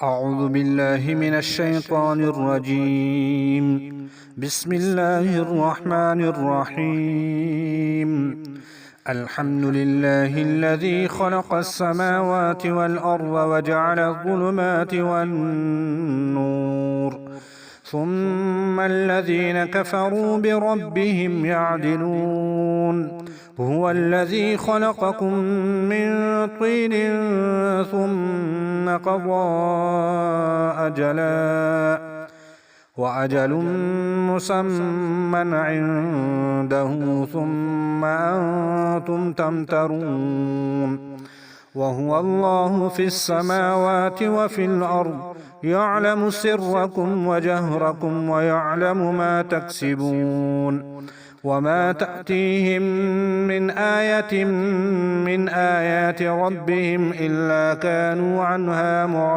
أعوذ بالله من الشيطان الرجيم. بسم الله الرحمن الرحيم. الحمد لله الذي خلق السماوات والأرض وجعل الظلمات والنور، ثم الذين كفروا بربهم يعدلون. هو الذي خلقكم من طين ثم قضى أجلا، وأجل مسمى عنده، ثم أنتم تمترون. وهو الله في السماوات وفي الأرض، يعلم سركم وجهركم ويعلم ما تكسبون. وما تأتيهم من آية من آيات ربهم إلا كانوا عنها معرضين.